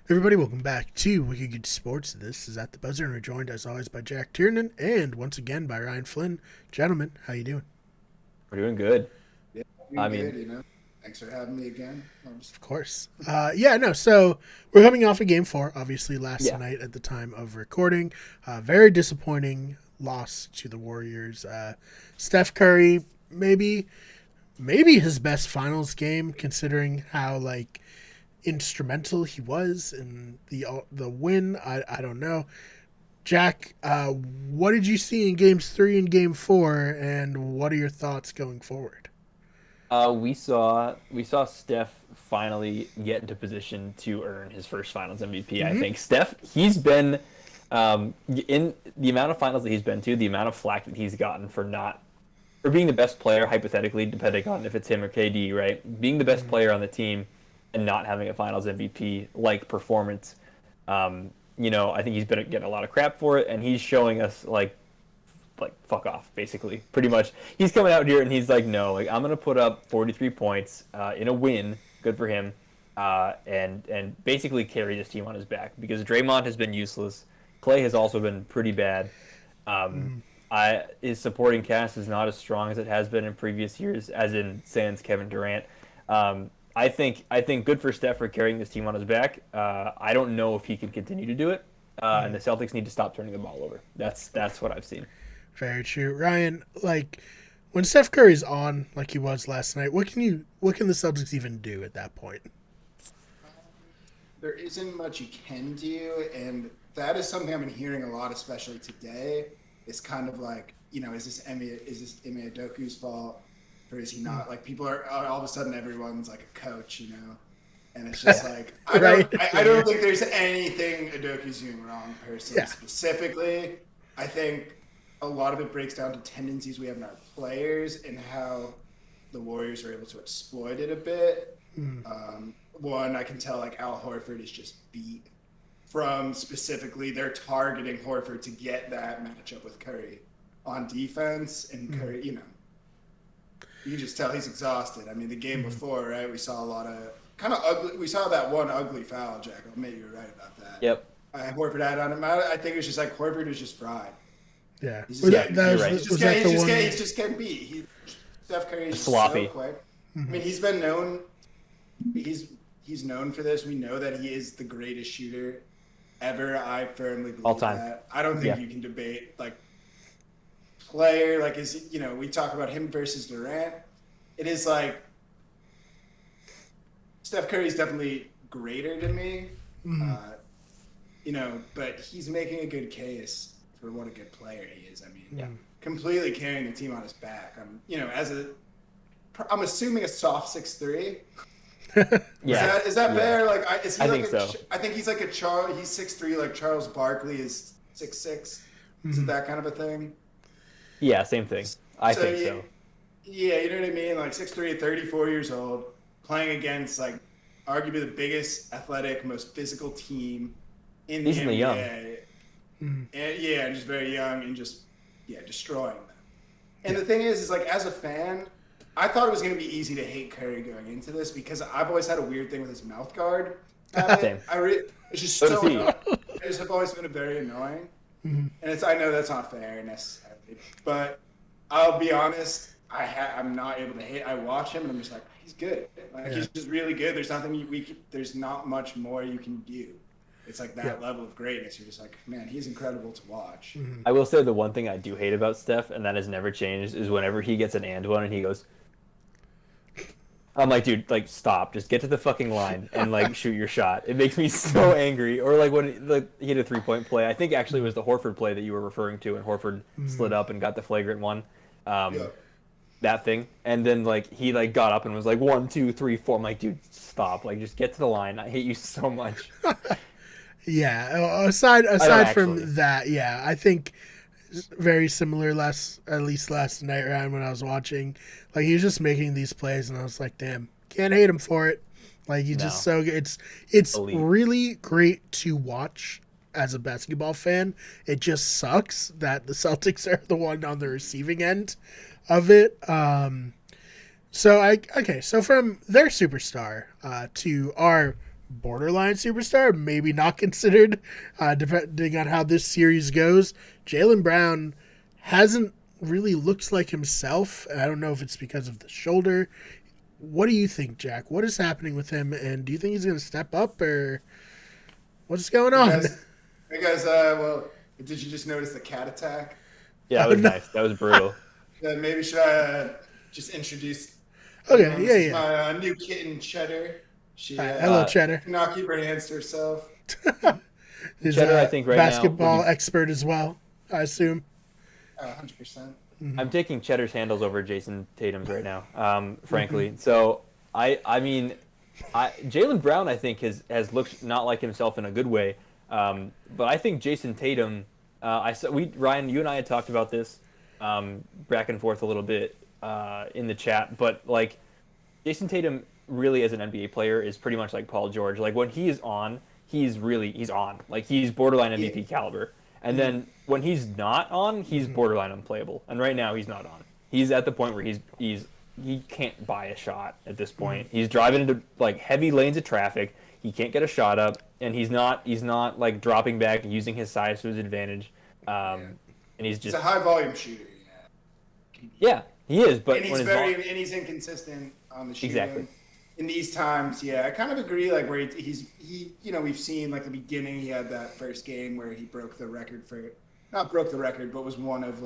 Everybody, welcome back to Wicked Good Sports. This is At the Buzzer, and we're joined as always by Jack Tiernan and once again by Ryan Flynn. Gentlemen, how you doing? We're doing good. Yeah, I doing mean, good. Thanks for having me again. Of course. So we're coming off of Game 4, obviously last yeah. night at the time of recording. Very disappointing loss to the Warriors. Steph Curry, maybe his best finals game, considering how, instrumental he was in the win. I don't know. Jack, what did you see in games 3 and game 4, and what are your thoughts going forward? We saw Steph finally get into position to earn his first Finals MVP. I think Steph, he's been in the amount of finals that he's been to, the amount of flack that he's gotten for being the best player, hypothetically, depending on if it's him or KD, right? Being the best player on the team and not having a Finals MVP like performance. I think he's been getting a lot of crap for it, and he's showing us like fuck off, basically. Pretty much, he's coming out here and he's like, no, like I'm gonna put up 43 points in a win, good for him, and basically carry this team on his back because Draymond has been useless. Clay has also been pretty bad. His supporting cast is not as strong as it has been in previous years, as in sans Kevin Durant. I think good for Steph for carrying this team on his back. I don't know if he can continue to do it, and the Celtics need to stop turning the ball over. That's what I've seen. Very true. Ryan, when Steph Curry's on like he was last night, what can the Celtics even do at that point? There isn't much you can do, and that is something I've been hearing a lot, especially today. It's kind of like, is this Ime Udoka's fault, or is he not? Like, people are all of a sudden everyone's like a coach, and it's just like Right. I don't think there's anything Udoka's doing wrong personally. Specifically. I think a lot of it breaks down to tendencies we have in our players and how the Warriors are able to exploit it a bit. One, I can tell Al Horford is just beat from specifically they're targeting Horford to get that matchup with Curry on defense, and Curry, you can just tell he's exhausted. I mean, the game before, right, we saw a lot of kind of ugly. We saw that one ugly foul, Jack. Maybe you're right about that. Yep. Horford had on him. I think it was just like Horford was just fried. Yeah. He's just One? He's getting beat. Steph Curry is Sloppy. so quick. I mean, he's been known. He's known for this. We know that he is the greatest shooter ever. I firmly believe All time. that. I don't think you can debate player we talk about him versus Durant. It is like Steph Curry is definitely greater than me. But he's making a good case for what a good player he is. I mean, completely carrying the team on his back. I'm assuming a soft 6'3". Yeah. Is that fair? Is he I like think so. I think he's like he's 6'3", like Charles Barkley is 6'6". Is it that kind of a thing? Yeah, same thing. I think so. Yeah, you know what I mean? Like 6'3", 34 years old, playing against arguably the biggest athletic, most physical team in the Decently NBA. And just very young and just destroying them. And the thing is as a fan, I thought it was going to be easy to hate Curry going into this because I've always had a weird thing with his mouth guard. Same. It's just So so does he. annoying. I just have always been very annoying. And I know that's not fair necessarily, but I'll be honest, I'm not able to hate. I watch him and I'm just like, he's good. He's just really good. There's nothing there's not much more you can do. It's like that level of greatness. You're just like, man, he's incredible to watch. I will say the one thing I do hate about Steph, and that has never changed, is whenever he gets an and one and he goes, I'm like, dude, stop. Just get to the fucking line and shoot your shot. It makes me so angry. Or when he hit a 3-point play. I think actually it was the Horford play that you were referring to, and Horford slid up and got the flagrant one. That thing. And then he got up and was like 1, 2, 3, 4. I'm like, dude, stop. Just get to the line. I hate you so much. Yeah. Aside from that, I think very similar at least last night, Ryan, when I was watching. He was just making these plays, and I was like, damn, can't hate him for it. He's just so good. It's Elite. really great to watch as a basketball fan. It just sucks that the Celtics are the one on the receiving end of it. So from their superstar to our borderline superstar, maybe not considered, depending on how this series goes. Jaylen Brown hasn't really looked like himself. I don't know if it's because of the shoulder. What do you think, Jack? What is happening with him, and do you think he's going to step up, or what's going on? Well, did you just notice the cat attack? Yeah, that was nice. That was brutal. Maybe should I just introduce? Okay, This is my new kitten, Cheddar. She hello, Cheddar. cannot keep her hands to herself. He's Cheddar, I think right basketball now, expert as well, I assume. 100%. I'm taking Cheddar's handles over Jason Tatum's right now, frankly. So Jaylen Brown, I think, has looked not like himself in a good way. But I think Jason Tatum, Ryan, you and I had talked about this back and forth a little bit in the chat, but like Jason Tatum really as an NBA player is pretty much like Paul George. Like when he is on, he's on. Like he's borderline MVP caliber. And then when he's not on, he's borderline unplayable. And right now he's not on. He's at the point where he can't buy a shot at this point. He's driving into like heavy lanes of traffic. He can't get a shot up, and he's not like dropping back and using his size to his advantage. And he's a high volume shooter. Yeah, he is. But and he's inconsistent on the shooting. Exactly. In these times, I kind of agree. Like where we've seen like the beginning. He had that first game where he broke the record not broke the record, but was one of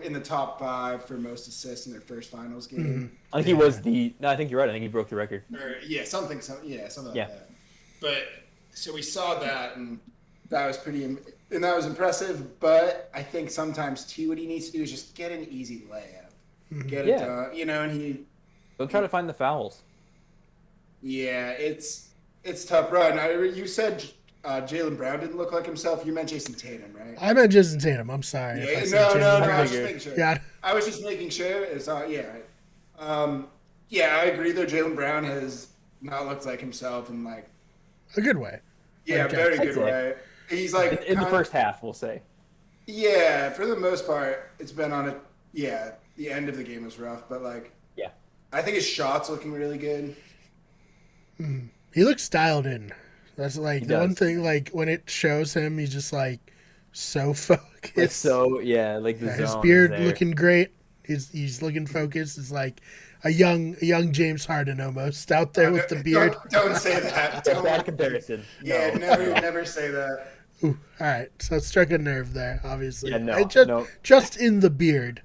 in the top 5 for most assists in their first finals game. I think he was I think you're right. I think he broke the record. Something like that. But so we saw that, and that was impressive. But I think sometimes too, what he needs to do is just get an easy layup, get it done. And Don't try to find the fouls. Yeah, it's tough, right? Now, you said Jaylen Brown didn't look like himself. You meant Jason Tatum, right? I meant Jason Tatum. I'm sorry. No. I was just making sure. Yeah. I was just making sure. It's I agree. Though Jaylen Brown has not looked like himself in like a good way. Yeah, very good way. He's like in the first half, we'll say. Yeah, for the most part, it's been on the end of the game was rough, but I think his shot's looking really good. He looks dialed in. That's like the one thing. Like when it shows him, he's just like so focused. Like the his zone beard there. looking great. He's looking focused. It's like a young James Harden almost out there with the beard. Don't say that. Bad comparison. Yeah, never say that. Ooh, all right, so it struck a nerve there. Obviously, no. Just in the beard.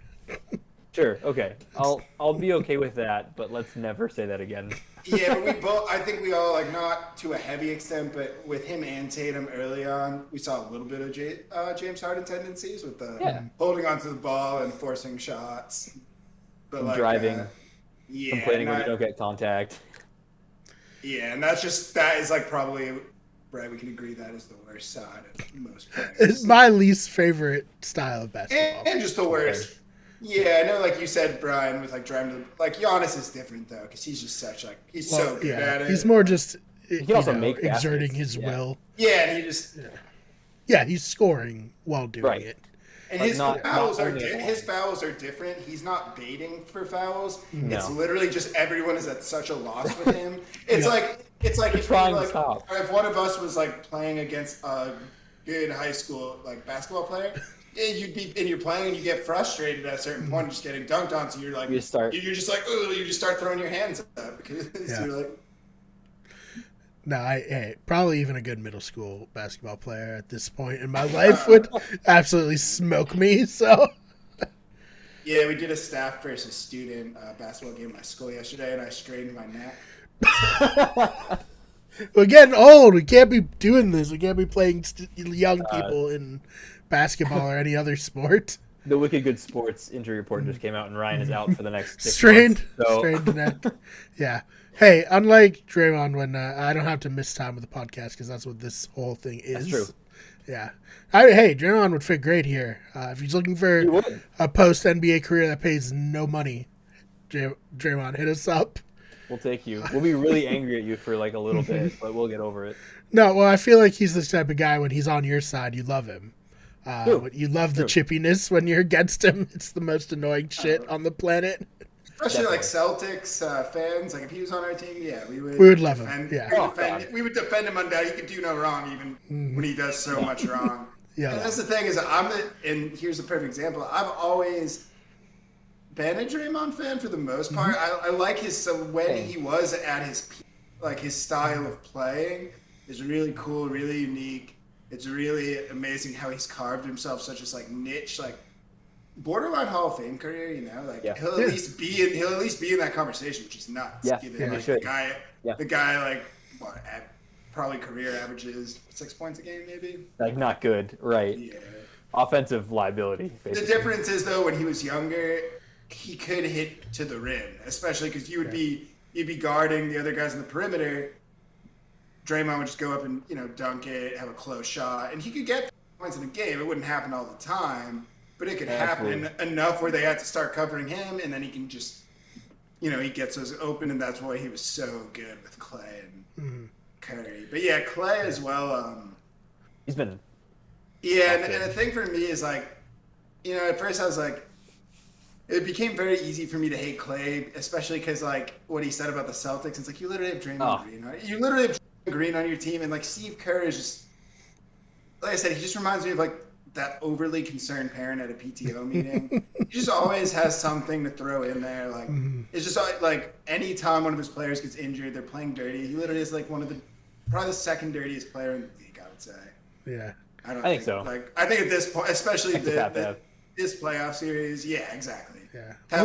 Sure. Okay. I'll be okay with that, but let's never say that again. Yeah, but I think we all not to a heavy extent, but with him and Tatum early on, we saw a little bit of James Harden tendencies with the holding onto the ball and forcing shots, but driving, complaining when you don't get contact. Yeah, and that is probably. Right, we can agree that is the worst side of most players. It's my least favorite style of basketball. And just the worst. Yeah, I know, like you said, Brian, with driving to Giannis is different though, because he's just he's so good at it. He's more just he can also make exerting baskets. his will. Yeah, and he just he's scoring while doing it. And his fouls are different. He's not baiting for fouls. No. It's literally just everyone is at such a loss with him. It's like if one of us was playing against a good high school basketball player, you're playing and you get frustrated at a certain point, just getting dunked on. So you're you just start throwing your hands up because you're like. No, probably even a good middle school basketball player at this point in my life would absolutely smoke me. So, yeah, we did a staff versus student basketball game at my school yesterday, and I strained my neck. We're getting old. We can't be doing this. We can't be playing young people in basketball or any other sport. The Wicked Good Sports injury report just came out, and Ryan is out for the next 6 strained months, neck. Yeah. Hey, unlike Draymond, when I don't have to miss time with the podcast because that's what this whole thing is. That's true. Yeah. Hey, Draymond would fit great here. If he's looking for a post-NBA career that pays no money, Draymond, hit us up. We'll take you. We'll be really angry at you for a little bit, but we'll get over it. No, well, I feel like he's the type of guy when he's on your side, you love him. You love the chippiness when you're against him. It's the most annoying shit on the planet. Especially like Celtics fans, like if he was on our team, yeah, we would love him. Yeah, we would defend him on that. He could do no wrong, even when he does so much wrong. Yeah, and that's the thing is, and here's a perfect example. I've always been a Draymond fan for the most part. I like when he was at his peak, like his style of playing is really cool, really unique. It's really amazing how he's carved himself such a like niche, like borderline Hall of Fame career. You know, like he'll at least be in that conversation, which is nuts. Yeah, given like, the guy like what probably career averages 6 points a game, maybe. Like not good, right? Yeah. Offensive liability. Basically. The difference is though, when he was younger, he could hit to the rim, especially because you'd be guarding the other guys in the perimeter. Draymond would just go up and dunk it, have a close shot, and he could get points in a game. It wouldn't happen all the time, but it could happen enough where they had to start covering him, and then he can just, he gets those open, and that's why he was so good with Clay and Curry. But yeah, Clay as well. He's been. Yeah, and the thing for me is like, at first I was like, it became very easy for me to hate Clay, especially because like what he said about the Celtics. It's like you literally have Draymond Green. Right? You literally have Green on your team, and like Steve Kerr is just, like I said, he just reminds me of like that overly concerned parent at a PTO meeting. He just always has something to throw in there. Like it's just like any time one of his players gets injured, they're playing dirty. He literally is like probably the second dirtiest player in the league, I would say. Yeah, I think so. Like I think at this point, especially this playoff series, yeah, exactly. Yeah. What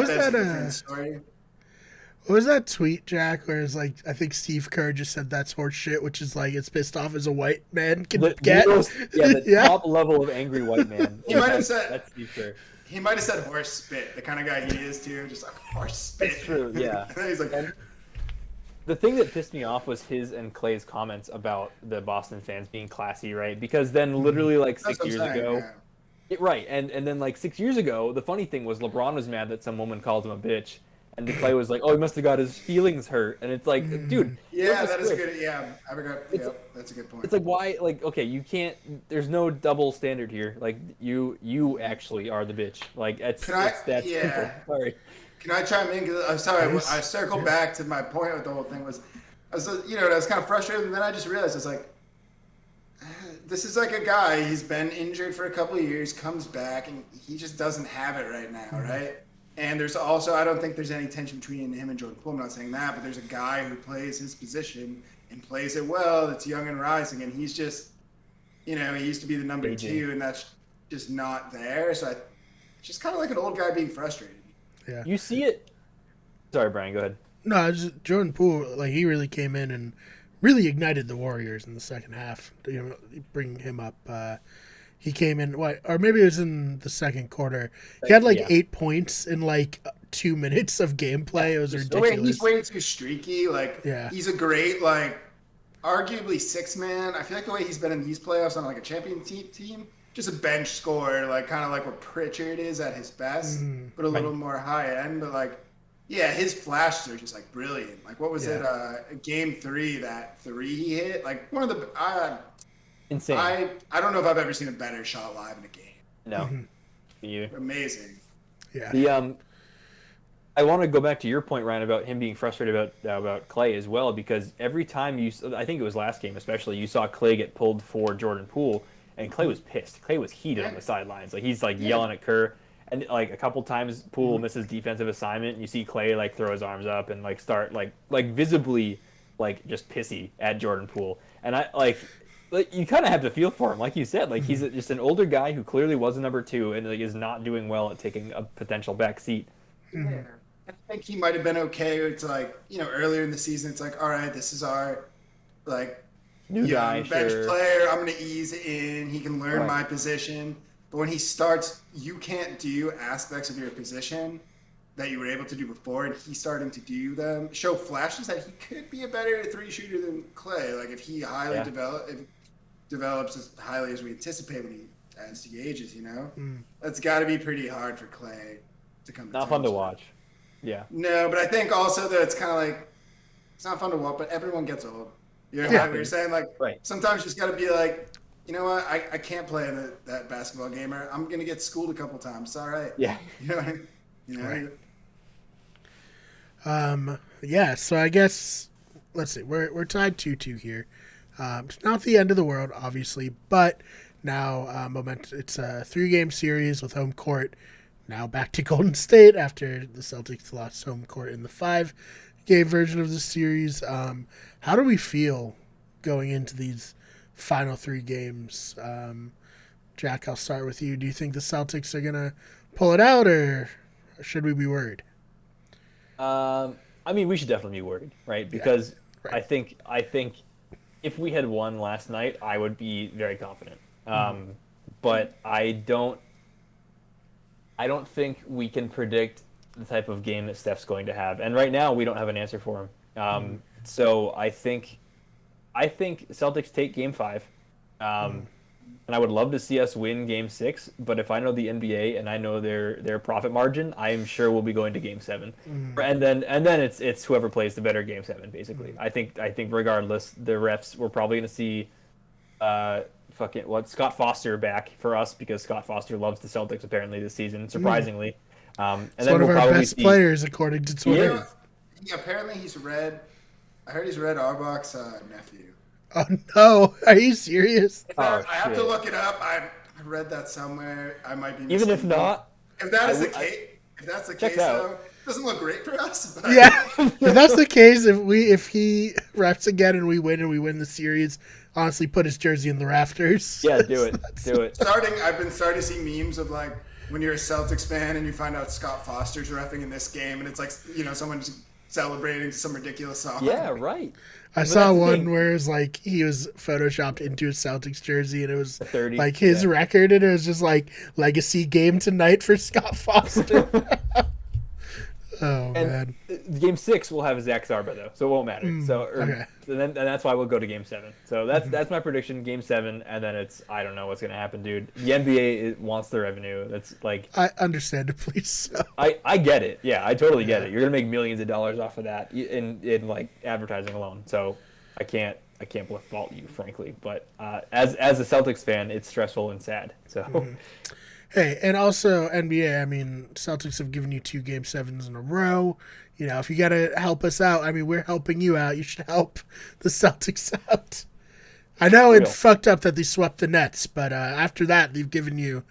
was that tweet, Jack, where it's like, I think Steve Kerr just said that's horse shit, which is like, it's pissed off as a white man can get. The top level of angry white man. He might have said, that's Steve Kerr. He might have said horse spit, the kind of guy he is too, just like horse spit. That's true, yeah. He's like, the thing that pissed me off was his and Clay's comments about the Boston fans being classy, right? Because then literally like 6 years ago, right, and then like 6 years ago, the funny thing was LeBron was mad that some woman called him a bitch. And Clay was like, "Oh, he must have got his feelings hurt," and it's like, dude. Yeah, that is a good. Yeah, I forgot. Yeah, that's a good point. It's like, why? Like, okay, you can't. There's no double standard here. Like, you actually are the bitch. Like, it's that simple. Sorry. Can I chime in? Because I'm sorry, I circled back to my point with the whole thing. I was kind of frustrated, and then I just realized it's like, this is like a guy. He's been injured for a couple of years, comes back, and he just doesn't have it right now, right? And there's also, I don't think there's any tension between him and Jordan Poole. I'm not saying that, but there's a guy who plays his position and plays it well, that's young and rising, and he's just, he used to be the number 2, and that's just not there. So it's just kind of like an old guy being frustrated. Yeah. You see it. Sorry, Brian, go ahead. No, just Jordan Poole, like he really came in and really ignited the Warriors in the second half. Bringing him up. He came in, or maybe it was in the second quarter. He had 8 points in 2 minutes of gameplay. It was ridiculous. He's way too streaky. He's a great, arguably 6-man. I feel like the way he's been in these playoffs on a championship team, just a bench scorer, kind of like what Pritchard is at his best, but a little more high end. But his flashes are just brilliant. What was it? Game 3, that 3 he hit. One of the insane. I don't know if I've ever seen a better shot live in a game. No. You. Amazing. Yeah. I want to go back to your point, Ryan, about him being frustrated about Clay as well, because every time I think it was last game especially, you saw Clay get pulled for Jordan Poole, and Clay was pissed. Clay was heated on the sidelines. He's yelling at Kerr, and a couple times Poole misses defensive assignment, and you see Clay throw his arms up and start visibly just pissy at Jordan Poole, and you kind of have to feel for him, like you said. He's just an older guy who clearly was a number 2 and is not doing well at taking a potential back seat. Yeah. I think he might have been okay. It's earlier in the season, it's all right, this is our new guy, bench player. I'm going to ease in. He can learn my position. But when he starts, you can't do aspects of your position that you were able to do before, and he's starting to do them. Show flashes that he could be a better 3-shooter than Clay. If he highly develops as highly as we anticipate as he ages, that's got to be pretty hard for Clay to come. Not fun to watch. Yeah. No, but I think also that it's kind of it's not fun to watch, but everyone gets old. You know what we were saying? Sometimes you just got to be you know what? I can't play in that basketball game. I'm going to get schooled a couple times. It's all right. Yeah. You know what I mean? Right. Yeah, so I guess let's see. We're tied 2-2 here. It's not the end of the world, obviously, but now it's a 3-game series with home court. Now back to Golden State after the Celtics lost home court in the 5-game version of the series. How do we feel going into these final 3 games? Jack, I'll start with you. Do you think the Celtics are gonna pull it out, or should we be worried? I mean, we should definitely be worried, right? Because right. I think if we had won last night, I would be very confident. But I don't think we can predict the type of game that Steph's going to have, and right now we don't have an answer for him. So I think Celtics take Game 5. And I would love to see us win Game 6, but if I know the NBA and I know their profit margin, I am sure we'll be going to Game 7, and then it's whoever plays the better Game 7. Basically, I think regardless, the refs we're probably going to see, Scott Foster back for us because Scott Foster loves the Celtics apparently this season, surprisingly. And It's then one of we'll our probably best see, players according to Twitter. Apparently he's Red. I heard he's Red Auerbach's nephew. Oh no! Are you serious? I have to look it up. I read that somewhere. I might be even if not. If that is the case, if that's the case, though, it doesn't look great for us. But... Yeah, if that's the case, if he reps again and we win the series, honestly, put his jersey in the rafters. Yeah, do it. I've been starting to see memes of like when you're a Celtics fan and you find out Scott Foster's reffing in this game, and it's like someone's celebrating to some ridiculous song. Yeah, right. I saw one where it was like he was photoshopped into a Celtics jersey, and it was 30, like his record, and it was just like legacy game tonight for Scott Foster. Man. Game 6 will have Zach Zarba though, so it won't matter. And that's why we'll go to Game 7. So that's my prediction. Game 7, and then I don't know what's gonna happen, dude. The NBA wants the revenue. That's like I understandably so. I get it. Yeah, I totally get it. You're gonna make millions of dollars off of that in like advertising alone. So I can't fault you, frankly. But as a Celtics fan, it's stressful and sad. So. Hey, and also NBA, I mean, Celtics have given you 2 Game 7s in a row. If you got to help us out, I mean, we're helping you out. You should help the Celtics out. I know it's fucked up that they swept the Nets, but after that, they've given you,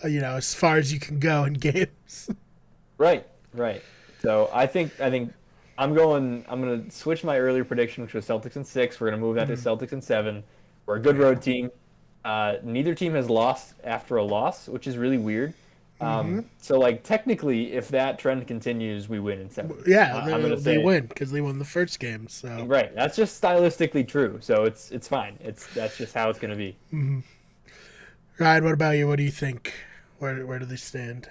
as far as you can go in games. Right. So I think I'm going to switch my earlier prediction, which was Celtics in 6. We're going to move that to Celtics in 7. We're a good road team. Neither team has lost after a loss, which is really weird. So, like, technically, if that trend continues, we win in 7. Yeah, they win because they won the first game. So right, that's just stylistically true. So it's fine. That's just how it's going to be. Ryan, what about you? What do you think? Where do they stand?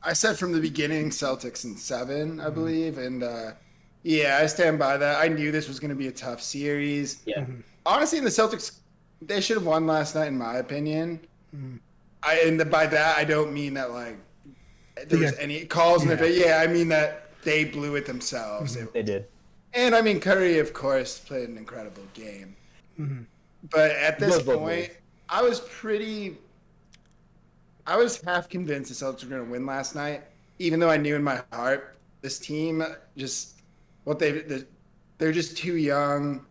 I said from the beginning Celtics in 7, I believe, and I stand by that. I knew this was going to be a tough series. Yeah. Honestly, in the Celtics. They should have won last night, in my opinion. By that, I don't mean that like there was any calls in their face. Yeah, I mean that they blew it themselves. They did. And I mean, Curry, of course, played an incredible game. But at this point, I was half convinced the Celtics were going to win last night, even though I knew in my heart this team they're just too young.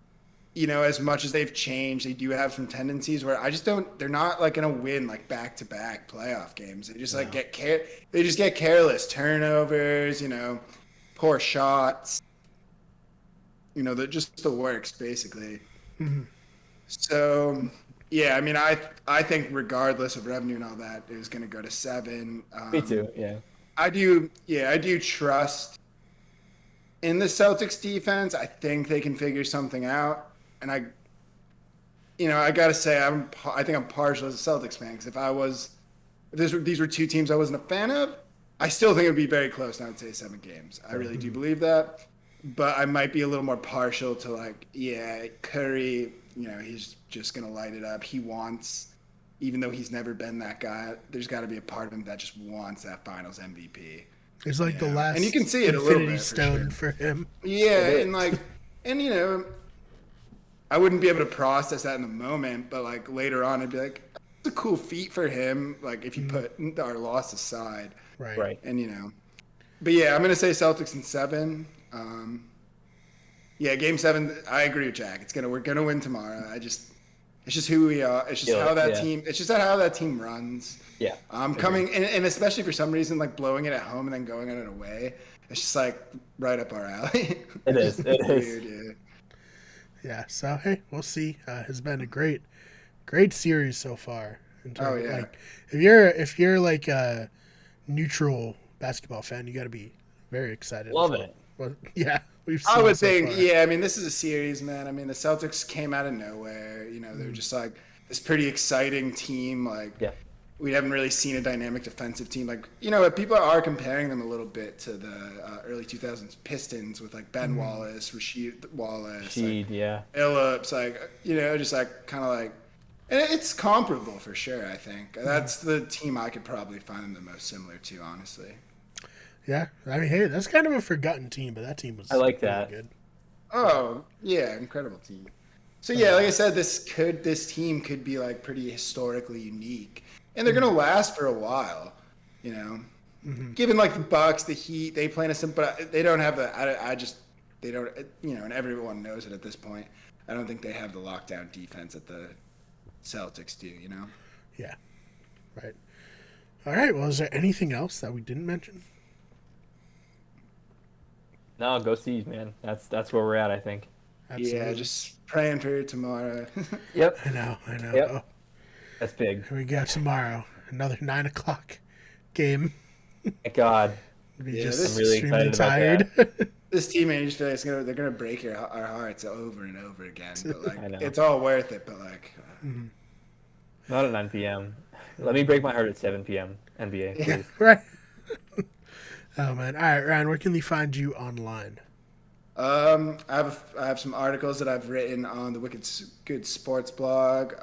As much as they've changed, they do have some tendencies where they're not like going to win like back-to-back playoff games. They just get careless, turnovers, poor shots. They're just the works basically. So, yeah, I mean, I think regardless of revenue and all that, it was going to go to 7. Me too. Yeah. I do trust in the Celtics defense. I think they can figure something out. And I gotta say, I think I'm partial as a Celtics fan because if these were 2 teams I wasn't a fan of, I still think it would be very close. And I would say 7 games. I really do believe that, but I might be a little more partial to like, Curry. He's just gonna light it up. He wants, even though he's never been that guy. There's got to be a part of him that just wants that Finals MVP. It's like the last, and you can see it a little bit stone for him. Yeah, and I wouldn't be able to process that in the moment, but like later on, I'd be like, it's a cool feat for him. Like if you put our loss aside, right, and but yeah, I'm gonna say Celtics in 7. Yeah, Game 7. I agree with Jack. We're gonna win tomorrow. It's just who we are. It's just how that team. It's just how that team runs. Yeah. Coming and especially for some reason, like blowing it at home and then going at it away. It's just like right up our alley. It is. It is. Weird, yeah. Yeah. So hey, we'll see. Has been a great series so far. In terms of, like, if you're like a neutral basketball fan, you got to be very excited. Love it. Well, yeah. We've seen I would so think, far. yeah. I mean, this is a series, man. I mean, the Celtics came out of nowhere. You know, they're just like this pretty exciting team. Like, we haven't really seen a dynamic defensive team. Like, you know, people are comparing them a little bit to the early 2000s Pistons with like Ben Wallace, Rasheed Wallace, Phillips. Like, you know, just like kind of like, and it's comparable for sure. I think that's the team I could probably find them the most similar to, honestly. Yeah, I mean, hey, that's kind of a forgotten team, but that team was. I like really that. Good. Oh yeah, incredible team. So yeah, like I said, this team could be like pretty historically unique, and they're gonna last for a while. You know, given like the Bucks, the Heat, they play in a simple, but they don't have the. They don't. You know, and everyone knows it at this point. I don't think they have the lockdown defense that the Celtics do. You know. Yeah. Right. All right. Well, is there anything else that we didn't mention? No, go Seas, man. That's where we're at, I think. Absolutely. Yeah, just praying for tomorrow. Yep. I know. Yep. Oh, That's big. here we go tomorrow. Another 9:00 game. Thank God. Be Yeah, just I'm really extremely excited about tired. This team, I just feel like they're gonna break our hearts over and over again. But I know. like, it's all worth it. But like, Not at 9 p.m. Let me break my heart at 7 p.m. NBA, please. Yeah. Right. Oh man. All right, Ryan. Where can they find you online? I have some articles that I've written on the Wicked Good Sports blog.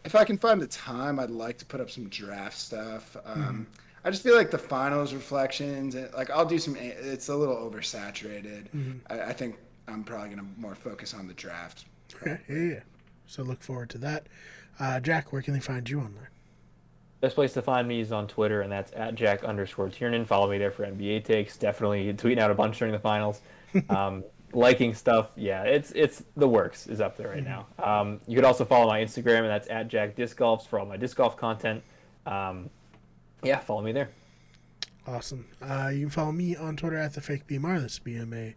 If I can find the time, I'd like to put up some draft stuff. I just feel like the finals reflections, like I'll do some. It's a little oversaturated. I think I'm probably gonna more focus on the draft. Okay. Yeah. So look forward to that. Jack, where can they find you online? Best place to find me is on Twitter, and that's at Jack_Tiernan. Follow me there for NBA takes. Definitely tweeting out a bunch during the finals. Liking stuff. Yeah, it's the works is up there right now. You could also follow my Instagram, and that's at Jack Disc Golfs for all my disc golf content. Yeah, follow me there. Awesome. You can follow me on Twitter at the fake BMR. This BMA.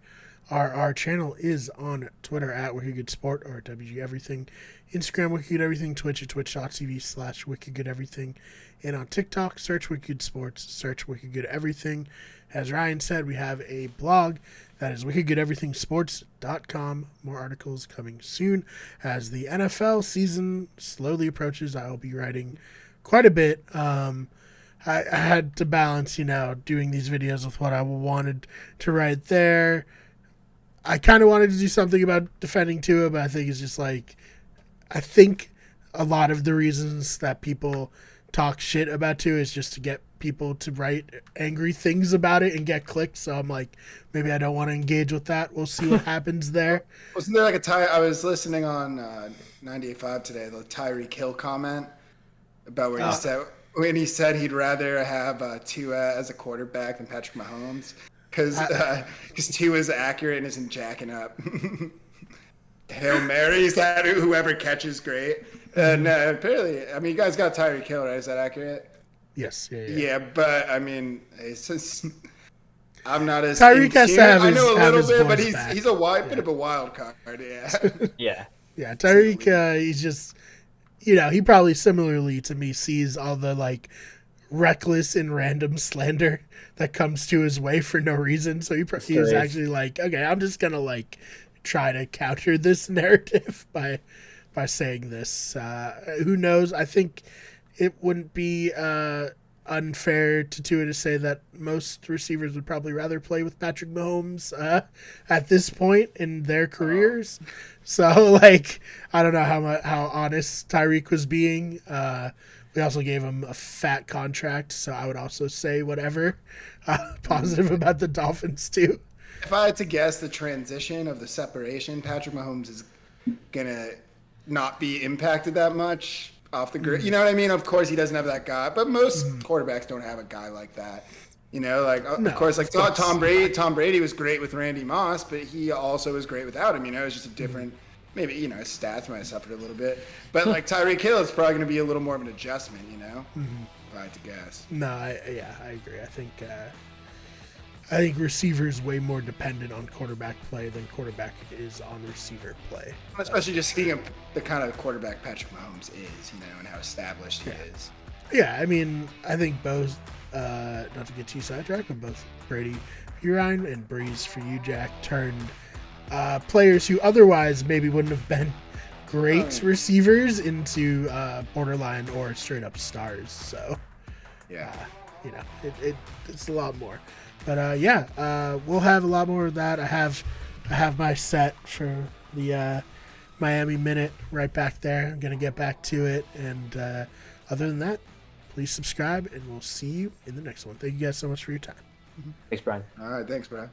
Our channel is on Twitter at WickedGoodSport or WG Everything. Instagram Wicked Everything. Twitch at twitch.tv/WickedGoodEverything. And on TikTok, search Wicked Sports, search Wicked Good Everything. As Ryan said, we have a blog that is wickedgoodeverythingsports.com. More articles coming soon. As the NFL season slowly approaches, I will be writing quite a bit. I had to balance, doing these videos with what I wanted to write there. I kind of wanted to do something about defending Tua, but I think it's just like, I think a lot of the reasons that people talk shit about Tua is just to get people to write angry things about it and get clicks. So I'm like, maybe I don't want to engage with that. We'll see what happens there. Wasn't there like I was listening on 98.5 today, the Tyreek Hill comment about where he said he'd rather have Tua as a quarterback than Patrick Mahomes. Because Tua's accurate and isn't jacking up. Hail Marys, that whoever catches great. And apparently, I mean, you guys got Tyreek Hill, right? Is that accurate? Yes. Yeah, but I mean, it's just, I'm not as. Tyreek has to have I know a little bit, but back. he's a bit of a wild card. Yeah. Yeah. Tyreek, he's just, he probably similarly to me sees all the like reckless and random slander that comes to his way for no reason. So he was actually like, okay, I'm just gonna like try to counter this narrative by saying this. Who knows? I think it wouldn't be unfair to Tua to say that most receivers would probably rather play with Patrick Mahomes at this point in their careers. So like, I don't know how honest Tyreek was being. We also gave him a fat contract, so I would also say whatever positive about the Dolphins too. If I had to guess the transition of the separation, Patrick Mahomes is gonna not be impacted that much off the grid. You know what I mean? Of course, he doesn't have that guy, but most quarterbacks don't have a guy like that. You know, like No, of course, like of course. Tom Brady. Tom Brady was great with Randy Moss, but he also was great without him. You know, it's just a different. Maybe his stats might have suffered a little bit, but like Tyreek Hill is probably going to be a little more of an adjustment. You know, if I had to guess. No, I agree. I think receiver's way more dependent on quarterback play than quarterback is on receiver play. Especially just seeing the kind of quarterback Patrick Mahomes is, and how established he is. Yeah, I mean, I think both, not to get too sidetracked, but both Brady for you, Ryan, and Breeze for you, Jack, turned players who otherwise maybe wouldn't have been great receivers into borderline or straight up stars. So, yeah, it's a lot more. But we'll have a lot more of that. I have my set for the Miami Minute right back there. I'm gonna get back to it, and other than that, please subscribe, and we'll see you in the next one. Thank you guys so much for your time. Thanks, Brian. All right, thanks, Brian.